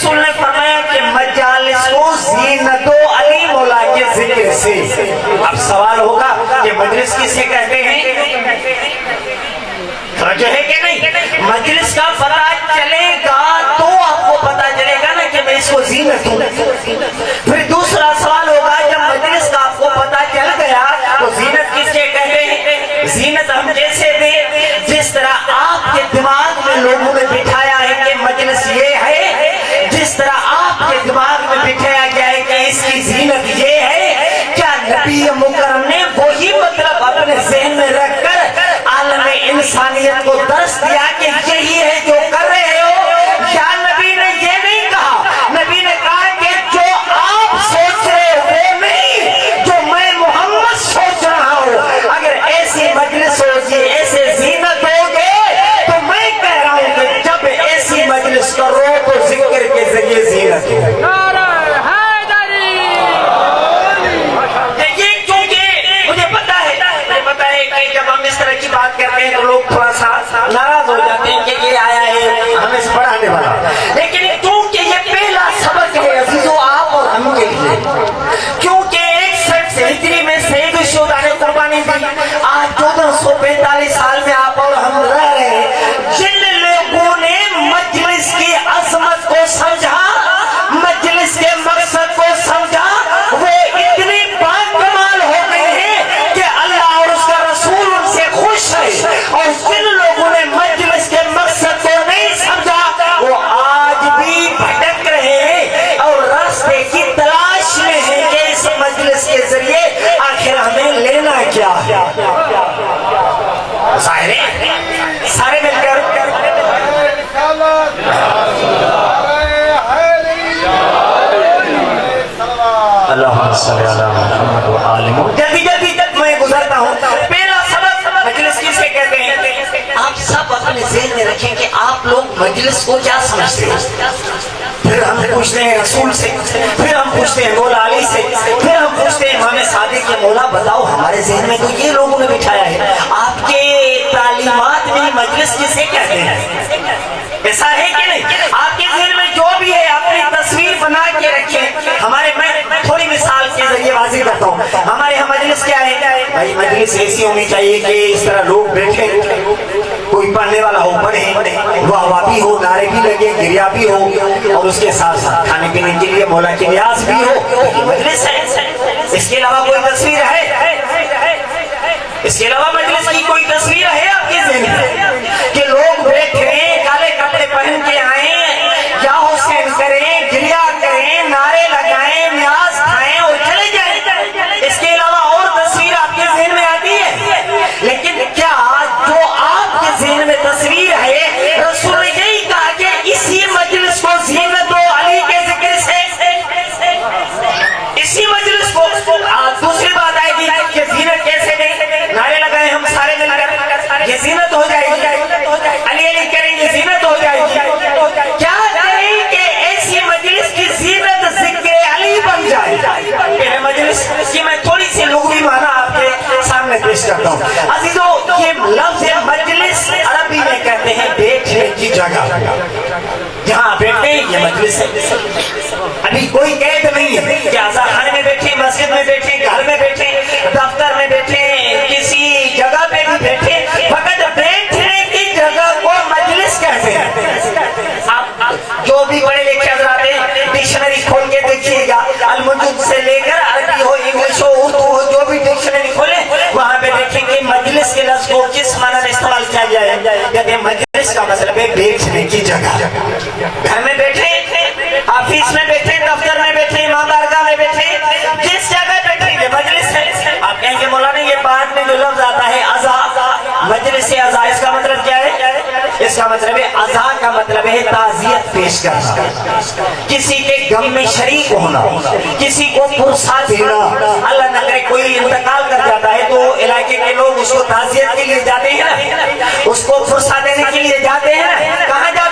رسول نے فرمایا کہ مجالس کو زینت و علی مولا کے ذکر سے. اب سوال ہوگا کہ مجلس کسے کہتے ہیں؟ توجہ ہے کہ نہیں؟ مجلس کا پتہ چلے گا تو آپ کو پتہ چلے گا نا کہ میں اس کو زینت ہوں. پھر دوسرا سوال ہوگا جب مجلس کا آپ کو پتہ چل گیا تو زینت کسے کہتے ہیں؟ زینت ہم جیسے دیں جس طرح آپ کے دماغ میں لوگوں نے بٹھایا ہے کہ مجلس یہ ہے، جس طرح آپ کے دماغ میں بٹھایا گیا ہے کہ اس کی زینت یہ ہے، کیا نبی مکرم نے وہی مطلب اپنے ذہن میں رکھ کر عالم انسانیت کو درس دیا کہ یہی ہے جو کر رہے ہو؟ یا نبی نے یہ نہیں کہا؟ نبی نے کہا کہ جو آپ سوچ رہے ہو وہ نہیں، جو میں محمد سوچ رہا ہوں. اگر ایسی مجلس ہوگی، ایسے زینت ہوگے، تو میں کہہ رہا ہوں کہ جب ایسی مجلس کرو تو ذکر کے ذریعے زینت ہو. جب ہم اس طرح کی بات کرتے ہیں تو لوگ تھوڑا سا ناراض ہو جاتے ہیں کہ یہ آیا ہے ہمیں پڑھانے والا، لیکن کیونکہ یہ پہلا سبق ہے عزیزو آپ اور ہم کے لیے، کیونکہ 61 ہجری میں سید الشہداء نے قربانی دی. آج 1445 سال میں آپ اور ہم رہ رہے ہیں. جن لوگوں نے مجلس کی عظمت کو سمجھا، مجلس کے مقصد کو سمجھا، وہ اتنے باکمال ہو گئے ہیں کہ اللہ اور اس کا رسول ان سے خوش ہے. اور جن لوگوں نے مجلس کے مقصد کو نہیں سمجھا وہ آج بھی بھٹک رہے ہیں اور راستے کی تلاش میں ہیں کہ اس مجلس کے ذریعے آخر ہمیں لینا کیا ہے. ظاہر ہے سارے مل کر اللہم صلی علی محمد و آل محمد. جلدی جلدی تک میں گزرتا ہوں. پہلا سبق مجلس کسے کہتے ہیں؟ آپ سب اپنے ذہن میں رکھیں کہ آپ لوگ مجلس کو کیا سمجھتے ہیں. پھر ہم پوچھتے ہیں رسول سے، پھر ہم پوچھتے ہیں مولا علی سے، پھر ہم پوچھتے ہیں امام صادق کے مولا بتاؤ ہمارے ذہن میں تو یہ لوگوں نے بٹھایا ہے. آپ کے تعلیمات میں مجلس کسے کہتے ہیں؟ ایسا ہے کہ نہیں؟ آپ کے ذہن میں جو بھی ہے اپنی تصویر بنا کے رکھیں. ہمارے میں تھوڑی مثال کے ذریعے واضح کرتا ہوں. ہمارے یہاں مجلس کیا ہے بھائی؟ مجلس ایسی ہونی چاہیے کہ اس طرح لوگ بیٹھے، کوئی پڑھنے والا ہو پڑھے، واہ واہ بھی ہو، نعرے بھی لگے، گریا بھی ہو، اور اس کے ساتھ ساتھ کھانے پینے کے لیے مولا کی نیاز بھی ہو. مجلس ہے. اس کے علاوہ کوئی تصویر ہے؟ اس کے علاوہ مجلس کی کوئی تصویر ہے آپ کے ذہن میں کہ لوگ بیٹھے کالے کپڑے پہن کے آئیں، یا حسین کریں، گریا کریں، نعرے لگائیں، نیاز کھائیں اور چلے جائیں؟ اس کے علاوہ اور تصویر آپ کے ذہن میں آتی ہے؟ لیکن کیا جو آپ کے ذہن میں تصویر ہے رسول نے یہی کہا کہ اسی مجلس کو زینت و علی کے ذکر سے، اسی مجلس کو دوسری بات آئے گی کہ زینت کیسے دیں؟ نعرے لگائیں ہم سارے مل کر، یہ زینت ہو جائے گی. علی علی کریں گے زینت ہو جائے گی. کیا کریں کہ ایسی مجلس کی زینت ذکر علی بن جائے؟ کہ مجلس کی میں تھوڑی سی لغوی معنی آپ کے سامنے پیش کرتا ہوں. عزیزو یہ لفظ مجلس عربی میں کہتے ہیں بیٹھنے کی جگہ. جہاں بیٹھے یہ مجلس ہے. ابھی کوئی قید نہیں ہے کہ آذان میں بیٹھے، مسجد میں بیٹھے، گھر میں بیٹھے، دفتر میں بیٹھے، کسی جگہ پہ بھی بیٹھے، فقط بیٹھنے کی جگہ کو مجلس کہتے ہیں. آپ جو بھی بڑے لکھے حضرات ہیں ڈکشنری کھول کے دیکھیے گا، الموجود سے لے کر عربی ہو، انگلش ہو، اردو ہو، جو بھی ڈکشنری کھولیں وہاں پہ دیکھیں کہ مجلس کے لفظ کو کس معنی میں استعمال کیا جائے. کہتے ہیں مجلس کا مطلب ہے بیٹھنے کی جگہ. گھر میں بیٹھے، آفس میں بیٹھے، دفتر میں بیٹھے، امام بارگاہ میں بیٹھے، جس جگہ بیٹھے یہ مجلس ہے. آپ کہیں گے مولانا یہ بعد میں جو لفظ آتا ہے عزا، مجلس عزا، اس کا مطلب کیا ہے؟ اس کا مطلب ہے عزا کا مطلب ہے تعزیت پیش کرنا، کسی کے غم میں شریک ہونا، کسی کو پرسا دینا. اللہ نہ کرے کوئی انتقال کر جاتا ہے تو علاقے کے لوگ اس کو تعزیت کے لیے جاتے ہیں نا، اس کو پرسا دینے کے لیے جاتے ہیں نا. کہاں جاتے